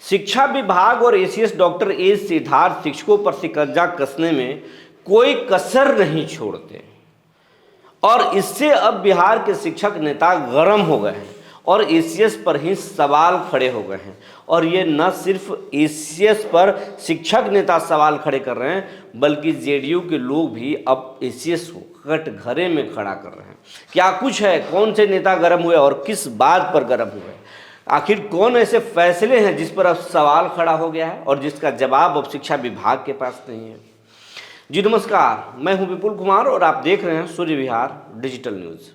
शिक्षा विभाग और एसीएस डॉक्टर ए सिद्धार्थ शिक्षकों पर शिकंजा कसने में कोई कसर नहीं छोड़ते और इससे अब बिहार के शिक्षक नेता गर्म हो गए हैं और एसीएस पर ही सवाल खड़े हो गए हैं। और ये न सिर्फ एसीएस पर शिक्षक नेता सवाल खड़े कर रहे हैं बल्कि जेडीयू के लोग भी अब एसीएस को कटघरे में खड़ा कर रहे हैं। क्या कुछ है, कौन से नेता गर्म हुए और किस बात पर गर्म हुए, आखिर कौन ऐसे फैसले हैं जिस पर अब सवाल खड़ा हो गया है और जिसका जवाब अब शिक्षा विभाग के पास नहीं है। जी नमस्कार, मैं हूं विपुल कुमार और आप देख रहे हैं सूर्य विहार डिजिटल न्यूज़।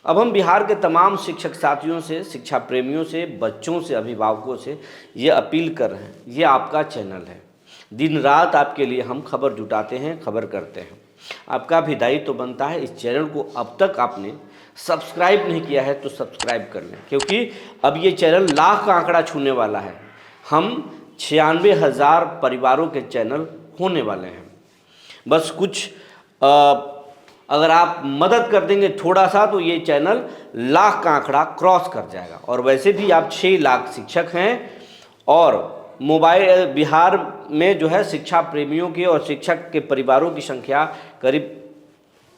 अब हम बिहार के तमाम शिक्षक साथियों से, शिक्षा प्रेमियों से, बच्चों से, अभिभावकों से ये अपील कर रहे हैं, ये आपका चैनल है, दिन रात आपके लिए हम खबर जुटाते हैं, खबर करते हैं। आपका भी दायित्व तो बनता है इस चैनल को अब तक आपने सब्सक्राइब नहीं किया है तो सब्सक्राइब कर लें, क्योंकि अब ये चैनल लाख का आंकड़ा छूने वाला है। हम 96,000 परिवारों के चैनल होने वाले हैं। बस कुछ अगर आप मदद कर देंगे थोड़ा सा तो ये चैनल लाख का आंकड़ा क्रॉस कर जाएगा। और वैसे भी आप 6 लाख शिक्षक हैं और मोबाइल बिहार में जो है शिक्षा प्रेमियों की और शिक्षक के परिवारों की संख्या करीब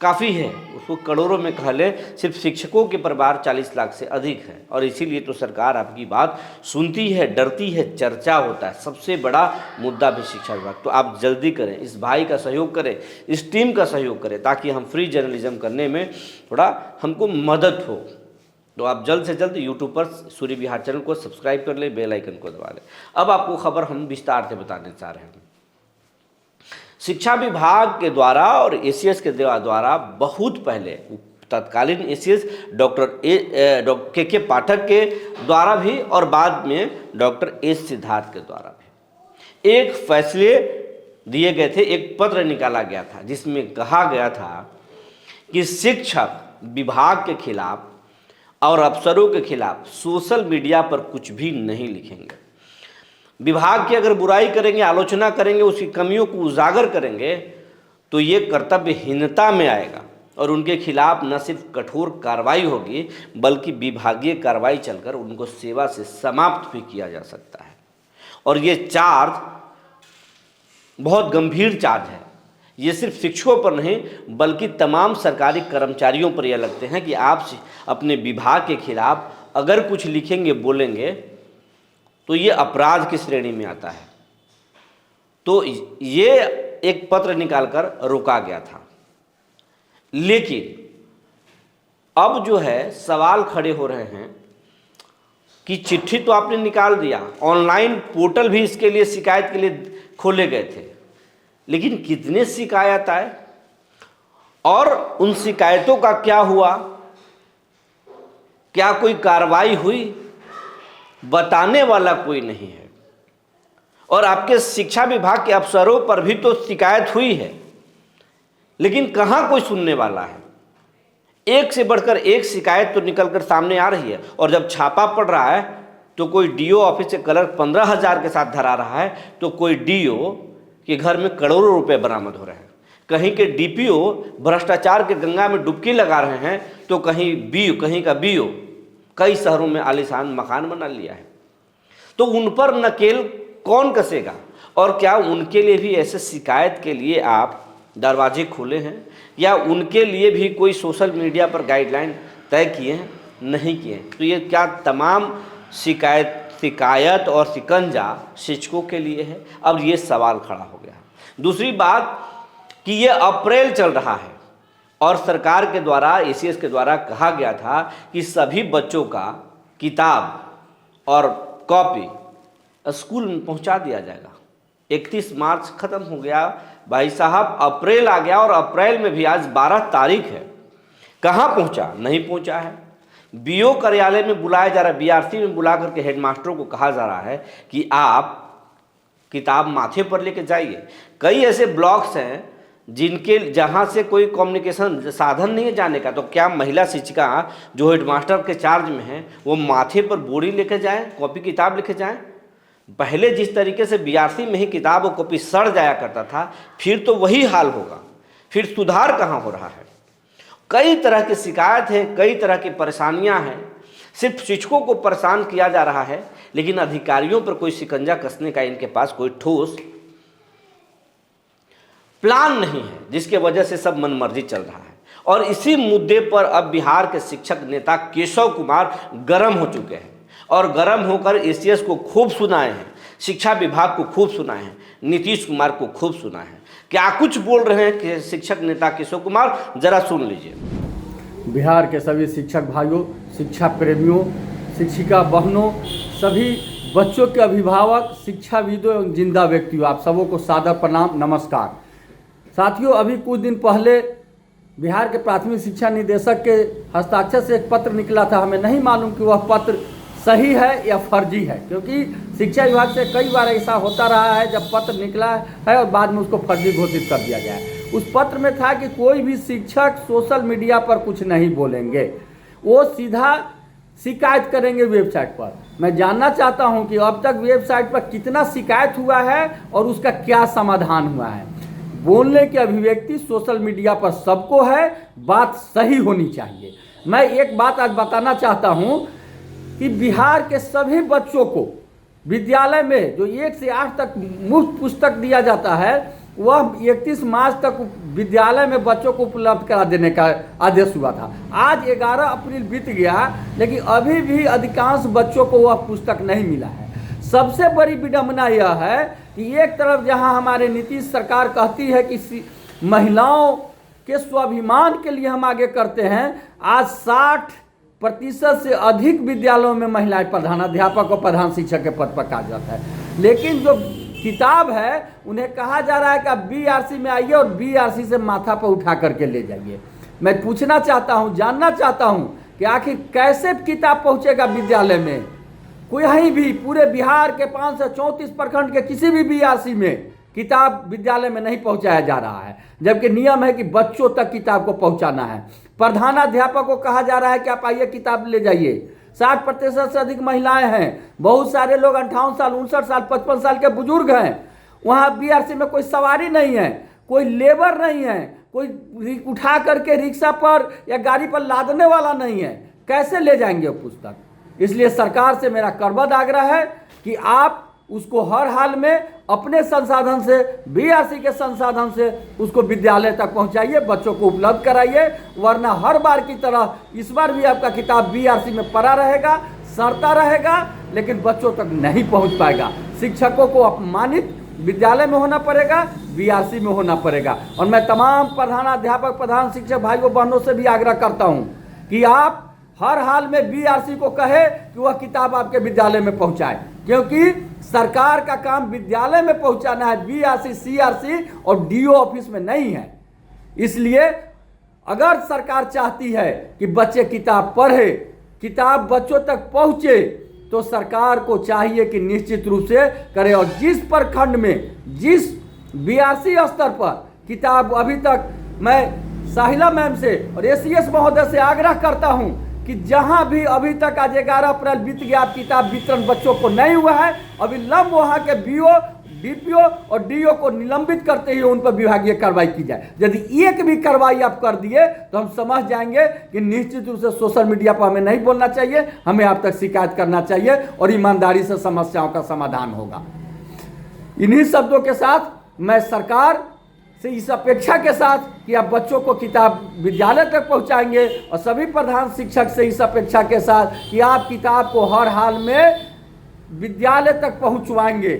काफ़ी है, उसको करोड़ों में कह ले, सिर्फ शिक्षकों के परिवार 40 लाख से अधिक है। और इसीलिए तो सरकार आपकी बात सुनती है, डरती है, चर्चा होता है। सबसे बड़ा मुद्दा भी शिक्षा विभाग। तो आप जल्दी करें, इस भाई का सहयोग करें, इस टीम का सहयोग करें ताकि हम फ्री जर्नलिज्म करने में थोड़ा हमको मदद हो। तो आप जल्द से जल्द यूट्यूब पर सूर्य विहार चैनल को सब्सक्राइब कर लें, बेल आइकन को दबा लें। अब आपको खबर हम विस्तार से बताने चाह रहे हैं। शिक्षा विभाग के द्वारा और एसीएस के द्वारा बहुत पहले तत्कालीन एसीएस डॉक्टर के पाठक के द्वारा भी और बाद में डॉक्टर ए सिद्धार्थ के द्वारा भी एक फैसले दिए गए थे, एक पत्र निकाला गया था जिसमें कहा गया था कि शिक्षक विभाग के खिलाफ और अफसरों के खिलाफ सोशल मीडिया पर कुछ भी नहीं लिखेंगे। विभाग की अगर बुराई करेंगे, आलोचना करेंगे, उसकी कमियों को उजागर करेंगे तो ये कर्तव्यहीनता में आएगा और उनके खिलाफ न सिर्फ कठोर कार्रवाई होगी बल्कि विभागीय कार्रवाई चलकर उनको सेवा से समाप्त भी किया जा सकता है। और ये चार्ज बहुत गंभीर चार्ज है। ये सिर्फ शिक्षकों पर नहीं बल्कि तमाम सरकारी कर्मचारियों पर यह लगते हैं कि आप अपने विभाग के खिलाफ अगर कुछ लिखेंगे, बोलेंगे तो ये अपराध की श्रेणी में आता है। तो ये एक पत्र निकालकर रोका गया था। लेकिन अब जो है सवाल खड़े हो रहे हैं कि चिट्ठी तो आपने निकाल दिया, ऑनलाइन पोर्टल भी इसके लिए शिकायत के लिए खोले गए थे, लेकिन कितने शिकायत आए और उन शिकायतों का क्या हुआ, क्या कोई कार्रवाई हुई, बताने वाला कोई नहीं है। और आपके शिक्षा विभाग के अफसरों पर भी तो शिकायत हुई है, लेकिन कहाँ कोई सुनने वाला है। एक से बढ़कर एक शिकायत तो निकलकर सामने आ रही है और जब छापा पड़ रहा है तो कोई डीओ ऑफिस से क्लर्क 15,000 के साथ धरा रहा है तो कोई डीओ के घर में करोड़ों रुपए बरामद हो रहे हैं। कहीं के डीपीओ भ्रष्टाचार के गंगा में डुबकी लगा रहे हैं तो कहीं का बीओ कई शहरों में आलीशान मकान बना लिया है। तो उन पर नकेल कौन कसेगा और क्या उनके लिए भी ऐसे शिकायत के लिए आप दरवाजे खोले हैं या उनके लिए भी कोई सोशल मीडिया पर गाइडलाइन तय किए हैं? नहीं किए हैं। तो ये क्या तमाम शिकायत और शिकंजा शिक्षकों के लिए है? अब ये सवाल खड़ा हो गया। दूसरी बात कि ये अप्रैल चल रहा है और सरकार के द्वारा, एसीएस के द्वारा कहा गया था कि सभी बच्चों का किताब और कॉपी स्कूल में पहुंचा दिया जाएगा। 31 मार्च खत्म हो गया भाई साहब, अप्रैल आ गया और अप्रैल में भी आज 12 तारीख है। कहाँ पहुंचा? नहीं पहुंचा है। बीओ कार्यालय में बुलाया जा रहा है, बीआरसी में बुला करके हेडमास्टरों को कहा जा रहा है कि आप किताब माथे पर लेके जाइए। कई ऐसे ब्लॉक्स हैं जहाँ से कोई कम्युनिकेशन साधन नहीं है जाने का, तो क्या महिला शिक्षिका जो हेडमास्टर के चार्ज में है वो माथे पर बोरी लेके जाएं, कॉपी किताब लेके जाएं? पहले जिस तरीके से बीआरसी में ही किताब और कॉपी सड़ जाया करता था, फिर तो वही हाल होगा। फिर सुधार कहाँ हो रहा है? कई तरह की शिकायत है, कई तरह की परेशानियां हैं। सिर्फ शिक्षकों को परेशान किया जा रहा है, लेकिन अधिकारियों पर कोई शिकंजा कसने का इनके पास कोई ठोस प्लान नहीं है, जिसके वजह से सब मनमर्जी चल रहा है। और इसी मुद्दे पर अब बिहार के शिक्षक नेता केशव कुमार गर्म हो चुके हैं और गर्म होकर एसीएस को खूब सुनाए हैं, शिक्षा विभाग को खूब सुनाए हैं, नीतीश कुमार को खूब सुनाए हैं। क्या कुछ बोल रहे हैं कि शिक्षक नेता केशव कुमार, जरा सुन लीजिए। बिहार के सभी शिक्षक भाइयों, शिक्षा प्रेमियों, शिक्षिका बहनों, सभी बच्चों के अभिभावक, शिक्षाविदों एवं जिंदा व्यक्तियों, आप सबों को सादर प्रणाम, नमस्कार। साथियों, अभी कुछ दिन पहले बिहार के प्राथमिक शिक्षा निदेशक के हस्ताक्षर से एक पत्र निकला था। हमें नहीं मालूम कि वह पत्र सही है या फर्जी है, क्योंकि शिक्षा विभाग से कई बार ऐसा होता रहा है जब पत्र निकला है और बाद में उसको फर्जी घोषित कर दिया गया है। उस पत्र में था कि कोई भी शिक्षक सोशल मीडिया पर कुछ नहीं बोलेंगे, वो सीधा शिकायत करेंगे वेबसाइट पर। मैं जानना चाहता हूं कि अब तक वेबसाइट पर कितना शिकायत हुआ है और उसका क्या समाधान हुआ है। बोलने की अभिव्यक्ति सोशल मीडिया पर सबको है, बात सही होनी चाहिए। मैं एक बात आज बताना चाहता हूं कि बिहार के सभी बच्चों को विद्यालय में जो 1 से 8 तक मुफ्त पुस्तक दिया जाता है, वह 31 मार्च तक विद्यालय में बच्चों को उपलब्ध करा देने का आदेश हुआ था। आज 11 अप्रैल बीत गया, लेकिन अभी भी अधिकांश बच्चों को वह पुस्तक नहीं मिला है। सबसे बड़ी विडंबना यह है कि एक तरफ जहां हमारे नीतीश सरकार कहती है कि महिलाओं के स्वाभिमान के लिए हम आगे करते हैं, आज 60% से अधिक विद्यालयों में महिलाएं प्रधानाध्यापक और प्रधान शिक्षक के पद पर कार्यरत है। लेकिन जो किताब है उन्हें कहा जा रहा है कि आप बीआरसी में आइए और बीआरसी से माथा पर उठा करके ले जाइए। मैं पूछना चाहता हूं, जानना चाहता हूं कि आखिर कैसे किताब पहुंचेगा विद्यालय में। कहीं भी पूरे बिहार के 534 प्रखंड के किसी भी बीआरसी में किताब विद्यालय में नहीं पहुंचाया जा रहा है, जबकि नियम है कि बच्चों तक किताब को पहुंचाना है। प्रधानाध्यापक को कहा जा रहा है कि आप आइए किताब ले जाइए। 60% से अधिक महिलाएं हैं, बहुत सारे लोग 58 साल, 59 साल, 55 साल के बुजुर्ग हैं। वहाँ बीआरसी में कोई सवारी नहीं है, कोई लेबर नहीं है, कोई उठा करके रिक्शा पर या गाड़ी पर लादने वाला नहीं है। कैसे ले जाएंगे वो पुस्तक? इसलिए सरकार से मेरा करबद्ध आग्रह है कि आप उसको हर हाल में अपने संसाधन से, बीआरसी के संसाधन से उसको विद्यालय तक पहुंचाइए, बच्चों को उपलब्ध कराइए। वरना हर बार की तरह इस बार भी आपका किताब बीआरसी में पड़ा रहेगा, सड़ता रहेगा, लेकिन बच्चों तक नहीं पहुंच पाएगा। शिक्षकों को अपमानित विद्यालय में होना पड़ेगा, बीआरसी में होना पड़ेगा। और मैं तमाम प्रधानाध्यापक, प्रधान शिक्षक भाइयों बहनों से भी आग्रह करता हूं कि आप हर हाल में बीआरसी को कहे कि वह किताब आपके विद्यालय में पहुंचाए, क्योंकि सरकार का काम विद्यालय में पहुंचाना है, बीआरसी, सीआरसी और डीओ ऑफिस में नहीं है। इसलिए अगर सरकार चाहती है कि बच्चे किताब पढ़े, किताब बच्चों तक पहुंचे, तो सरकार को चाहिए कि निश्चित रूप से करे। और जिस प्रखंड में, जिस बीआरसी स्तर पर किताब, अभी तक मैं साहिला मैम से और एसीएस महोदय से आग्रह करता हूं कि जहां भी अभी तक आज 11 अप्रैल बीत गया, किताब वितरण बच्चों को नहीं हुआ है, अविलंब वहां के बीओ, डीपीओ और डीओ को निलंबित करते हुए उन पर विभागीय कार्रवाई की जाए। यदि एक भी कार्रवाई आप कर दिए तो हम समझ जाएंगे कि निश्चित रूप से सोशल मीडिया पर हमें नहीं बोलना चाहिए, हमें आप तक शिकायत करना चाहिए और ईमानदारी से समस्याओं का समाधान होगा। इन्हीं शब्दों के साथ मैं सरकार से इस अपेक्षा के साथ कि आप बच्चों को किताब विद्यालय तक पहुंचाएंगे, और सभी प्रधान शिक्षक से इस अपेक्षा के साथ कि आप किताब को हर हाल में विद्यालय तक पहुंचवाएंगे।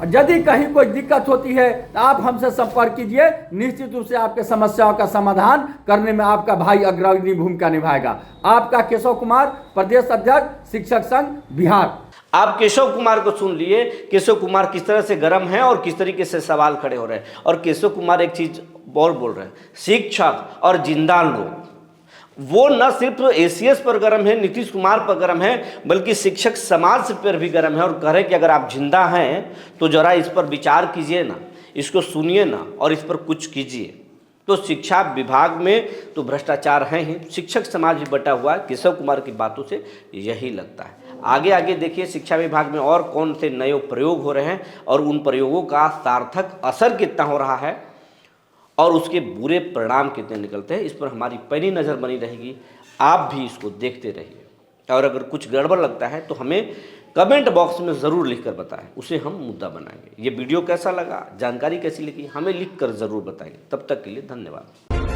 और यदि कहीं कोई दिक्कत होती है तो आप हमसे संपर्क कीजिए, निश्चित रूप से आपके समस्याओं का समाधान करने में आपका भाई अग्रणी भूमिका निभाएगा। आपका केशव कुमार, प्रदेश अध्यक्ष शिक्षक संघ बिहार। आप केशव कुमार को सुन लिए, केशव कुमार किस तरह से गर्म हैं और किस तरीके से सवाल खड़े हो रहे हैं। और केशव कुमार एक चीज और बोल रहे हैं, शिक्षक और जिंदा लोग, वो न सिर्फ एसीएस पर गर्म है, नीतीश कुमार पर गर्म है, बल्कि शिक्षक समाज पर भी गर्म है और कह रहे कि अगर आप जिंदा हैं तो जरा इस पर विचार कीजिए ना, इसको सुनिए ना और इस पर कुछ कीजिए। तो शिक्षा विभाग में तो भ्रष्टाचार है ही, शिक्षक समाज भी बटा हुआ है। केशव कुमार की बातों से यही लगता है। आगे आगे देखिए शिक्षा विभाग में और कौन से नए प्रयोग हो रहे हैं और उन प्रयोगों का सार्थक असर कितना हो रहा है और उसके बुरे परिणाम कितने निकलते हैं, इस पर हमारी पैनी नज़र बनी रहेगी। आप भी इसको देखते रहिए। और अगर कुछ गड़बड़ लगता है तो हमें कमेंट बॉक्स में ज़रूर लिखकर बताएं, उसे हम मुद्दा बनाएंगे। ये वीडियो कैसा लगा, जानकारी कैसी लगी, हमें लिखकर ज़रूर बताएंगे। तब तक के लिए धन्यवाद।